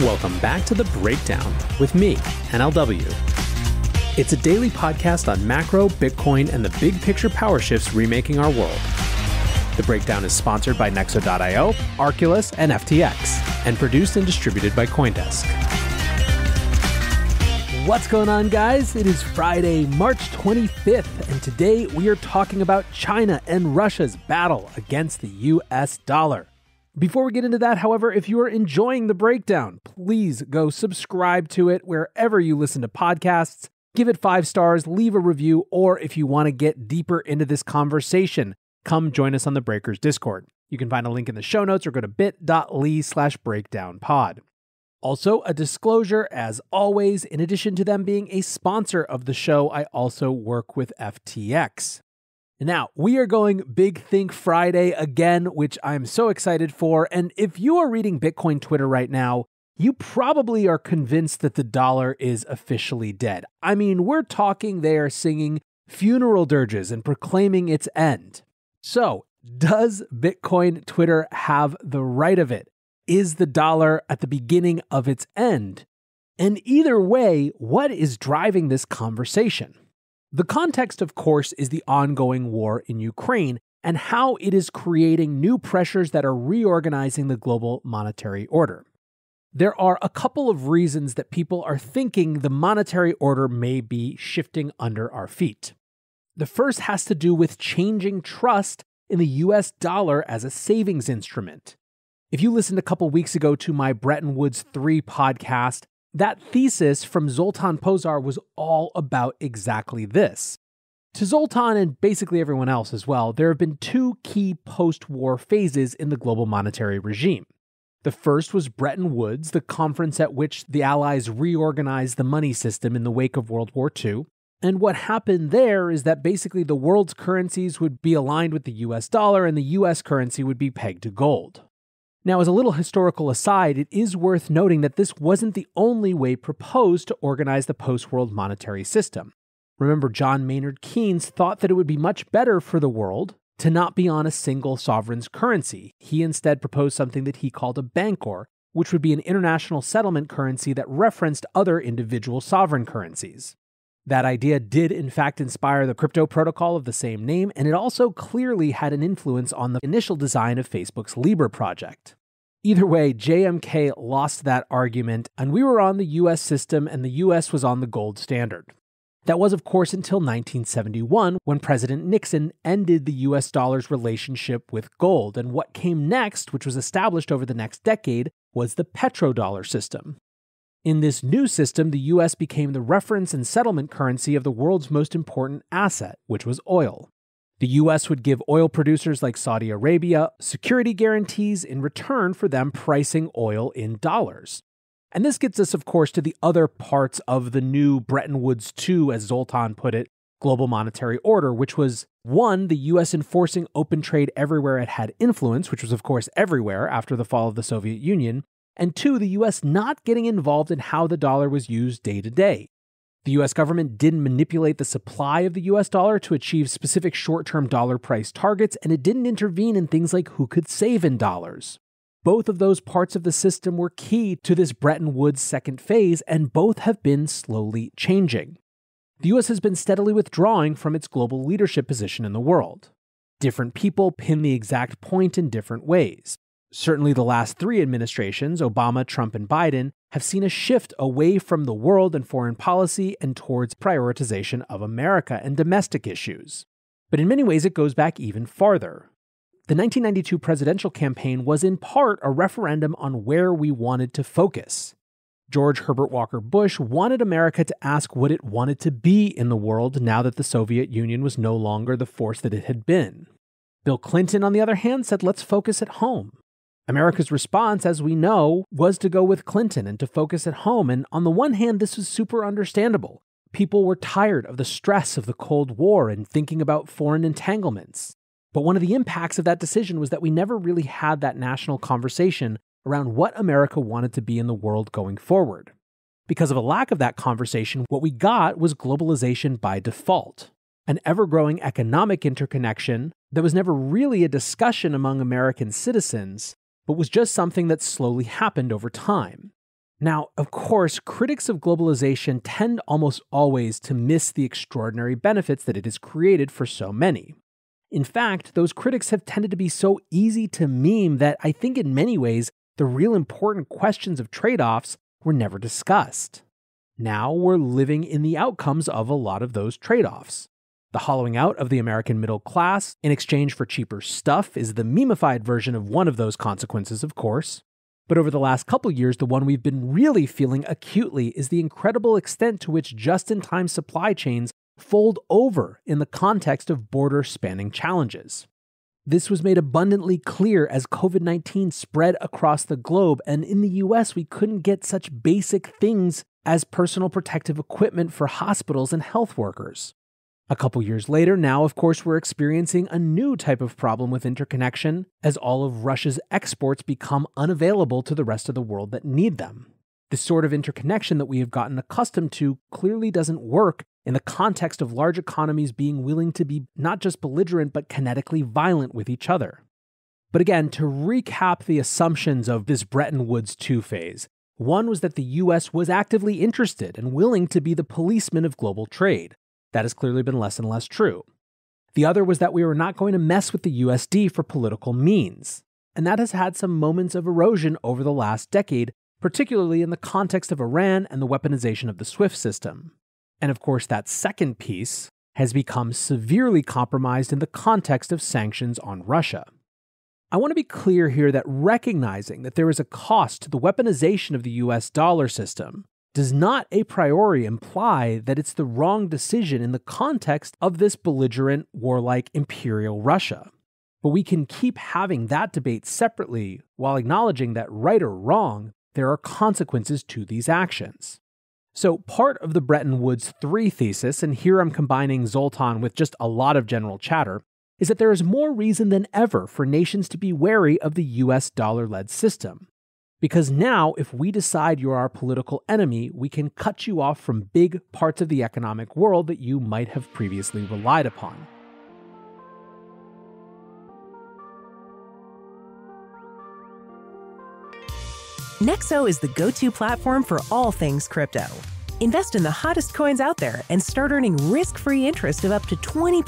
Welcome back to The Breakdown with me, NLW. It's a daily podcast on macro, Bitcoin, and the big picture power shifts remaking our world. The Breakdown is sponsored by Nexo.io, Arculus, and FTX, and produced and distributed by CoinDesk. What's going on, guys? It is Friday, March 25th, and today we are talking about China and Russia's battle against the US dollar. Before we get into that, however, if you are enjoying The Breakdown, please go subscribe to it wherever you listen to podcasts. Give it 5 stars, leave a review, or if you want to get deeper into this conversation, come join us on the Breakers Discord. You can find a link in the show notes or go to bit.ly/breakdownpod. Also, a disclosure, as always, in addition to them being a sponsor of the show, I also work with FTX. Now, we are going Big Think Friday again, which I'm so excited for. And if you are reading Bitcoin Twitter right now, you probably are convinced that the dollar is officially dead. I mean, we're talking they are singing funeral dirges and proclaiming its end. So, does Bitcoin Twitter have the right of it? Is the dollar at the beginning of its end? And either way, what is driving this conversation? The context, of course, is the ongoing war in Ukraine and how it is creating new pressures that are reorganizing the global monetary order. There are a couple of reasons that people are thinking the monetary order may be shifting under our feet. The first has to do with changing trust in the US dollar as a savings instrument. If you listened a couple weeks ago to my Bretton Woods 3 podcast, that thesis from Zoltan Pozsar was all about exactly this. To Zoltan and basically everyone else as well, there have been 2 key post-war phases in the global monetary regime. The first was Bretton Woods, the conference at which the Allies reorganized the money system in the wake of World War II. And what happened there is that basically the world's currencies would be aligned with the US dollar and the US currency would be pegged to gold. Now, as a little historical aside, it is worth noting that this wasn't the only way proposed to organize the post-world monetary system. Remember, John Maynard Keynes thought that it would be much better for the world to not be on a single sovereign's currency. He instead proposed something that he called a bancor, which would be an international settlement currency that referenced other individual sovereign currencies. That idea did, in fact, inspire the crypto protocol of the same name, and it also clearly had an influence on the initial design of Facebook's Libra project. Either way, JMK lost that argument, and we were on the US system, and the US was on the gold standard. That was, of course, until 1971, when President Nixon ended the US dollar's relationship with gold, and what came next, which was established over the next decade, was the petrodollar system. In this new system, the US became the reference and settlement currency of the world's most important asset, which was oil. The US would give oil producers like Saudi Arabia security guarantees in return for them pricing oil in dollars. And this gets us, of course, to the other parts of the new Bretton Woods II, as Zoltan put it, global monetary order, which was 1, the US enforcing open trade everywhere it had influence, which was, of course, everywhere after the fall of the Soviet Union, and 2, the US not getting involved in how the dollar was used day to day. The US government didn't manipulate the supply of the US dollar to achieve specific short-term dollar price targets, and it didn't intervene in things like who could save in dollars. Both of those parts of the system were key to this Bretton Woods second phase, and both have been slowly changing. The US has been steadily withdrawing from its global leadership position in the world. Different people pin the exact point in different ways. Certainly the last 3 administrations, Obama, Trump, and Biden, have seen a shift away from the world and foreign policy and towards prioritization of America and domestic issues. But in many ways, it goes back even farther. The 1992 presidential campaign was in part a referendum on where we wanted to focus. George Herbert Walker Bush wanted America to ask what it wanted to be in the world now that the Soviet Union was no longer the force that it had been. Bill Clinton, on the other hand, said, let's focus at home. America's response, as we know, was to go with Clinton and to focus at home. And on the one hand, this was super understandable. People were tired of the stress of the Cold War and thinking about foreign entanglements. But one of the impacts of that decision was that we never really had that national conversation around what America wanted to be in the world going forward. Because of a lack of that conversation, what we got was globalization by default, an ever-growing economic interconnection that was never really a discussion among American citizens, but was just something that slowly happened over time. Now, of course, critics of globalization tend almost always to miss the extraordinary benefits that it has created for so many. In fact, those critics have tended to be so easy to meme that I think in many ways, the real important questions of trade-offs were never discussed. Now we're living in the outcomes of a lot of those trade-offs. The hollowing out of the American middle class in exchange for cheaper stuff is the memeified version of one of those consequences, of course. But over the last couple years, the one we've been really feeling acutely is the incredible extent to which just-in-time supply chains fold over in the context of border-spanning challenges. This was made abundantly clear as COVID-19 spread across the globe, and in the US, we couldn't get such basic things as personal protective equipment for hospitals and health workers. A couple years later, now, of course, we're experiencing a new type of problem with interconnection as all of Russia's exports become unavailable to the rest of the world that need them. This sort of interconnection that we have gotten accustomed to clearly doesn't work in the context of large economies being willing to be not just belligerent, but kinetically violent with each other. But again, to recap the assumptions of this Bretton Woods II phase, one was that the US was actively interested and willing to be the policeman of global trade. That has clearly been less and less true. The other was that we were not going to mess with the USD for political means. And that has had some moments of erosion over the last decade, particularly in the context of Iran and the weaponization of the SWIFT system. And of course, that second piece has become severely compromised in the context of sanctions on Russia. I want to be clear here that recognizing that there is a cost to the weaponization of the US dollar system does not a priori imply that it's the wrong decision in the context of this belligerent, warlike imperial Russia. But we can keep having that debate separately while acknowledging that, right or wrong, there are consequences to these actions. So part of the Bretton Woods III thesis, and here I'm combining Zoltan with just a lot of general chatter, is that there is more reason than ever for nations to be wary of the US dollar-led system. Because now, if we decide you're our political enemy, we can cut you off from big parts of the economic world that you might have previously relied upon. Nexo is the go-to platform for all things crypto. Invest in the hottest coins out there and start earning risk-free interest of up to 20%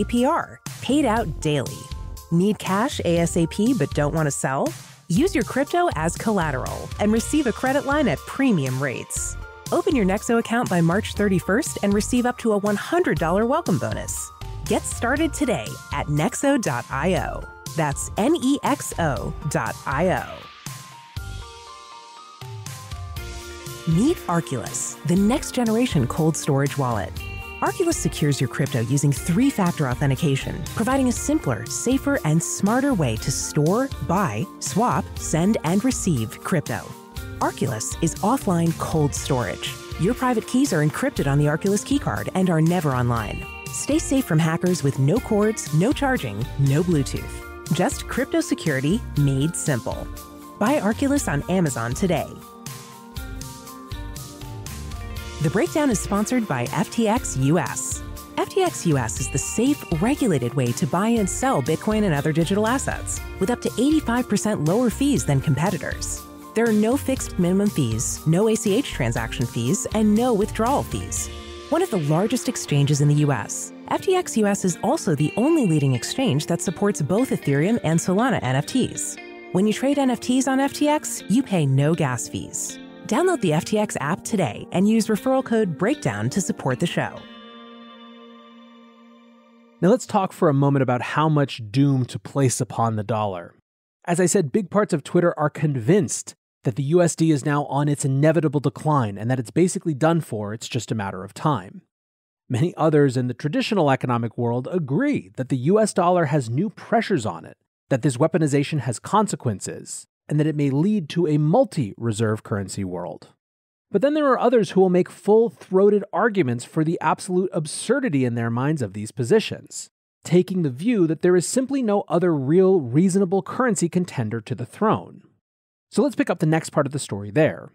APR, paid out daily. Need cash ASAP but don't want to sell? Use your crypto as collateral and receive a credit line at premium rates. Open your Nexo account by March 31st and receive up to a $100 welcome bonus. Get started today at nexo.io. That's nexo.io. Meet Arculus, the next generation cold storage wallet. Arculus secures your crypto using 3-factor authentication, providing a simpler, safer, and smarter way to store, buy, swap, send, and receive crypto. Arculus is offline cold storage. Your private keys are encrypted on the Arculus keycard and are never online. Stay safe from hackers with no cords, no charging, no Bluetooth. Just crypto security made simple. Buy Arculus on Amazon today. The breakdown is sponsored by FTX US. FTX US is the safe, regulated way to buy and sell Bitcoin and other digital assets, with up to 85% lower fees than competitors. There are no fixed minimum fees, no ACH transaction fees, and no withdrawal fees. One of the largest exchanges in the US, FTX US is also the only leading exchange that supports both Ethereum and Solana NFTs. When you trade NFTs on FTX, you pay no gas fees. Download the FTX app today and use referral code BREAKDOWN to support the show. Now let's talk for a moment about how much doom to place upon the dollar. As I said, big parts of Twitter are convinced that the USD is now on its inevitable decline and that it's basically done for, it's just a matter of time. Many others in the traditional economic world agree that the US dollar has new pressures on it, that this weaponization has consequences, and that it may lead to a multi-reserve currency world. But then there are others who will make full-throated arguments for the absolute absurdity in their minds of these positions, taking the view that there is simply no other real, reasonable currency contender to the throne. So let's pick up the next part of the story there.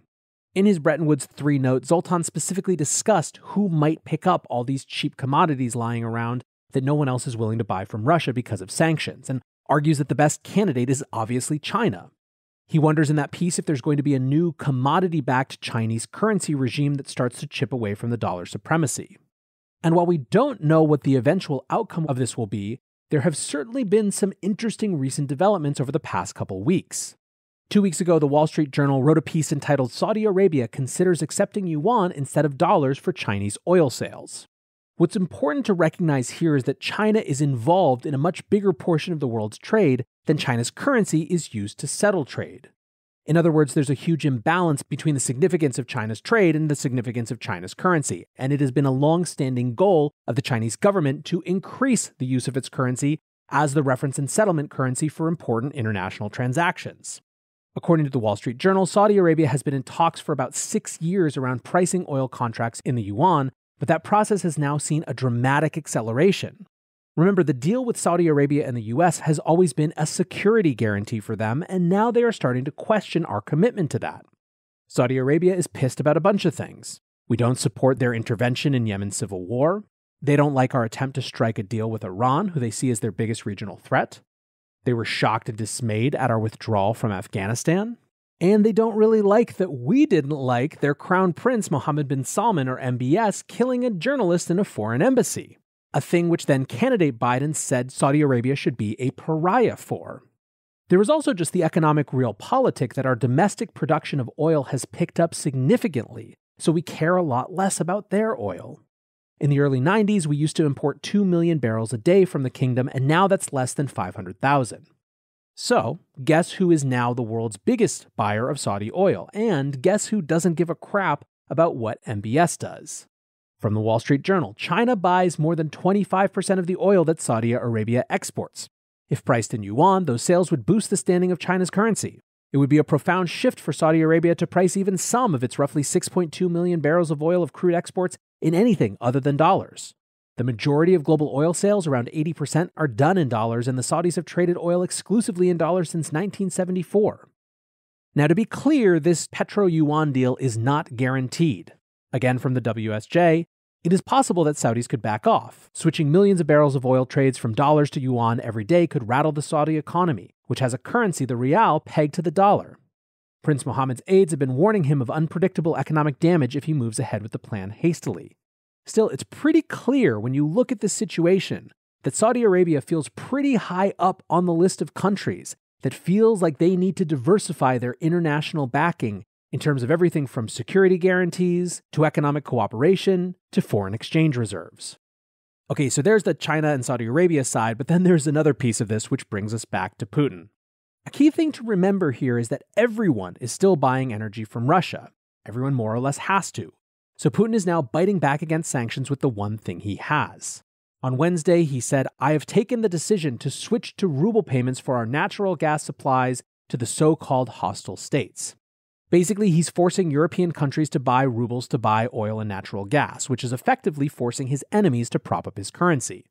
In his Bretton Woods III note, Zoltan specifically discussed who might pick up all these cheap commodities lying around that no one else is willing to buy from Russia because of sanctions, and argues that the best candidate is obviously China. He wonders in that piece if there's going to be a new commodity-backed Chinese currency regime that starts to chip away from the dollar supremacy. And while we don't know what the eventual outcome of this will be, there have certainly been some interesting recent developments over the past couple weeks. 2 weeks ago, the Wall Street Journal wrote a piece entitled "Saudi Arabia Considers Accepting Yuan Instead of Dollars for Chinese Oil Sales." What's important to recognize here is that China is involved in a much bigger portion of the world's trade than China's currency is used to settle trade. In other words, there's a huge imbalance between the significance of China's trade and the significance of China's currency, and it has been a long-standing goal of the Chinese government to increase the use of its currency as the reference and settlement currency for important international transactions. According to the Wall Street Journal, Saudi Arabia has been in talks for about 6 years around pricing oil contracts in the yuan, but that process has now seen a dramatic acceleration. Remember, the deal with Saudi Arabia and the US has always been a security guarantee for them, and now they are starting to question our commitment to that. Saudi Arabia is pissed about a bunch of things. We don't support their intervention in Yemen's civil war. They don't like our attempt to strike a deal with Iran, who they see as their biggest regional threat. They were shocked and dismayed at our withdrawal from Afghanistan. And they don't really like that we didn't like their Crown Prince Mohammed bin Salman, or MBS, killing a journalist in a foreign embassy, a thing which then candidate Biden said Saudi Arabia should be a pariah for. There was also just the economic realpolitik that our domestic production of oil has picked up significantly, so we care a lot less about their oil. In the early 90s, we used to import 2 million barrels a day from the kingdom, and now that's less than 500,000. So, guess who is now the world's biggest buyer of Saudi oil? And guess who doesn't give a crap about what MBS does? From the Wall Street Journal, China buys more than 25% of the oil that Saudi Arabia exports. If priced in yuan, those sales would boost the standing of China's currency. It would be a profound shift for Saudi Arabia to price even some of its roughly 6.2 million barrels of oil of crude exports in anything other than dollars. The majority of global oil sales, around 80%, are done in dollars, and the Saudis have traded oil exclusively in dollars since 1974. Now, to be clear, this petro-yuan deal is not guaranteed. Again, from the WSJ, it is possible that Saudis could back off. Switching millions of barrels of oil trades from dollars to yuan every day could rattle the Saudi economy, which has a currency, the rial, pegged to the dollar. Prince Mohammed's aides have been warning him of unpredictable economic damage if he moves ahead with the plan hastily. Still, it's pretty clear when you look at this situation that Saudi Arabia feels pretty high up on the list of countries that feels like they need to diversify their international backing in terms of everything from security guarantees to economic cooperation to foreign exchange reserves. Okay, so there's the China and Saudi Arabia side, but then there's another piece of this which brings us back to Putin. A key thing to remember here is that everyone is still buying energy from Russia. Everyone more or less has to. So Putin is now biting back against sanctions with the one thing he has. On Wednesday, he said, "I have taken the decision to switch to ruble payments for our natural gas supplies to the so-called hostile states." Basically, he's forcing European countries to buy rubles to buy oil and natural gas, which is effectively forcing his enemies to prop up his currency.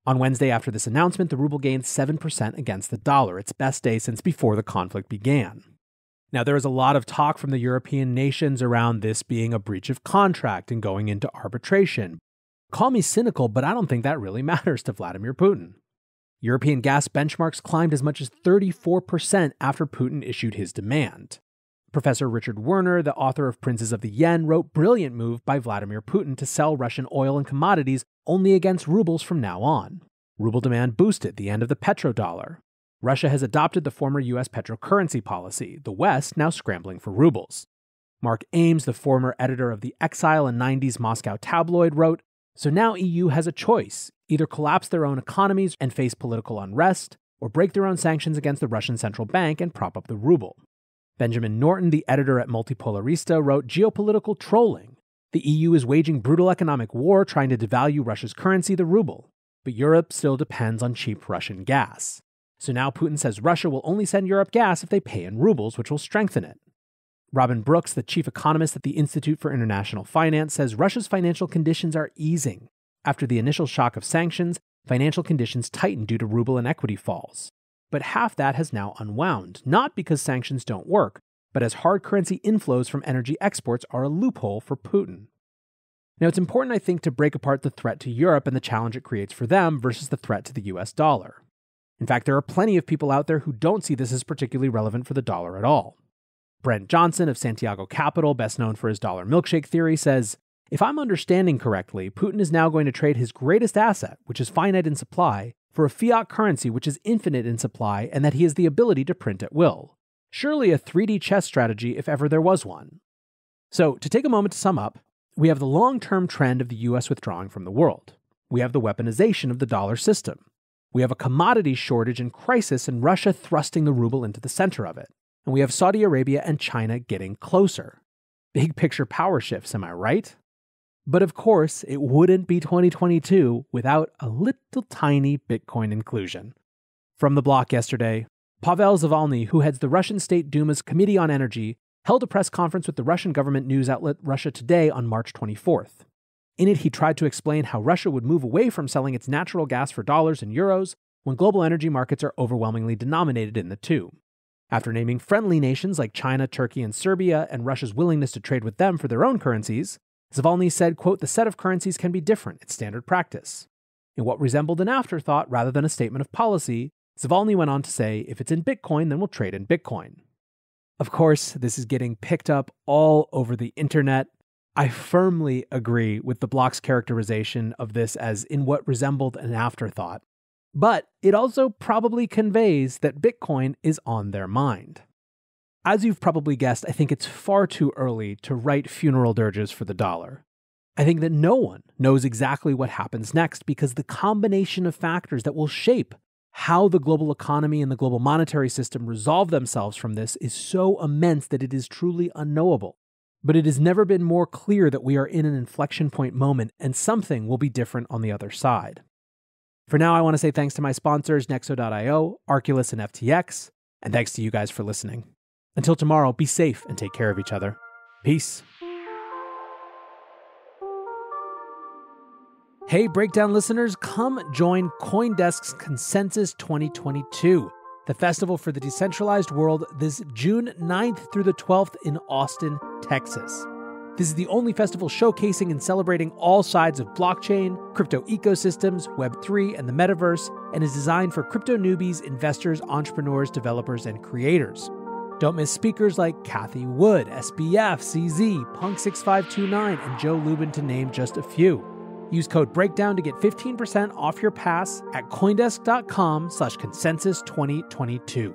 On Wednesday after this announcement, the ruble gained 7% against the dollar, its best day since before the conflict began. Now, there is a lot of talk from the European nations around this being a breach of contract and going into arbitration. Call me cynical, but I don't think that really matters to Vladimir Putin. European gas benchmarks climbed as much as 34% after Putin issued his demand. Professor Richard Werner, the author of Princes of the Yen, wrote, "Brilliant move by Vladimir Putin to sell Russian oil and commodities only against rubles from now on. Ruble demand boosted, the end of the petrodollar. Russia has adopted the former US petrocurrency policy, the West now scrambling for rubles." Mark Ames, the former editor of the Exile and 90s Moscow tabloid, wrote, "So now EU has a choice, either collapse their own economies and face political unrest, or break their own sanctions against the Russian central bank and prop up the ruble." Benjamin Norton, the editor at Multipolarista, wrote, "Geopolitical trolling. The EU is waging brutal economic war trying to devalue Russia's currency, the ruble. But Europe still depends on cheap Russian gas. So now Putin says Russia will only send Europe gas if they pay in rubles, which will strengthen it." Robin Brooks, the chief economist at the Institute for International Finance, says Russia's financial conditions are easing. After the initial shock of sanctions, financial conditions tightened due to ruble and equity falls. But half that has now unwound, not because sanctions don't work, but as hard currency inflows from energy exports are a loophole for Putin. Now, it's important, I think, to break apart the threat to Europe and the challenge it creates for them versus the threat to the US dollar. In fact, there are plenty of people out there who don't see this as particularly relevant for the dollar at all. Brent Johnson of Santiago Capital, best known for his dollar milkshake theory, says, "If I'm understanding correctly, Putin is now going to trade his greatest asset, which is finite in supply, for a fiat currency which is infinite in supply and that he has the ability to print at will. Surely a 3D chess strategy if ever there was one." So, to take a moment to sum up, we have the long-term trend of the US withdrawing from the world. We have the weaponization of the dollar system. We have a commodity shortage and crisis and Russia thrusting the ruble into the center of it. And we have Saudi Arabia and China getting closer. Big picture power shifts, am I right? But of course, it wouldn't be 2022 without a little tiny Bitcoin inclusion. From the block yesterday, Pavel Zavalny, who heads the Russian State Duma's Committee on Energy, held a press conference with the Russian government news outlet Russia Today on March 24th. In it, he tried to explain how Russia would move away from selling its natural gas for dollars and euros when global energy markets are overwhelmingly denominated in the two. After naming friendly nations like China, Turkey, and Serbia and Russia's willingness to trade with them for their own currencies, Zavalny said, quote, "The set of currencies can be different. It's standard practice." In what resembled an afterthought rather than a statement of policy, Zavalny went on to say, "If it's in Bitcoin, then we'll trade in Bitcoin." Of course, this is getting picked up all over the internet. I firmly agree with the block's characterization of this as in what resembled an afterthought. But it also probably conveys that Bitcoin is on their mind. As you've probably guessed, I think it's far too early to write funeral dirges for the dollar. I think that no one knows exactly what happens next because the combination of factors that will shape how the global economy and the global monetary system resolve themselves from this is so immense that it is truly unknowable. But it has never been more clear that we are in an inflection point moment and something will be different on the other side. For now, I want to say thanks to my sponsors, Nexo.io, Arculus, and FTX, and thanks to you guys for listening. Until tomorrow, be safe and take care of each other. Peace. Hey, Breakdown listeners, come join CoinDesk's Consensus 2022, the festival for the decentralized world, this June 9th through the 12th in Austin, Texas. This is the only festival showcasing and celebrating all sides of blockchain, crypto ecosystems, Web3, and the metaverse, and is designed for crypto newbies, investors, entrepreneurs, developers, and creators. Don't miss speakers like Cathie Wood, SBF, CZ, Punk6529, and Joe Lubin, to name just a few. Use code BREAKDOWN to get 15% off your pass at CoinDesk.com/consensus2022.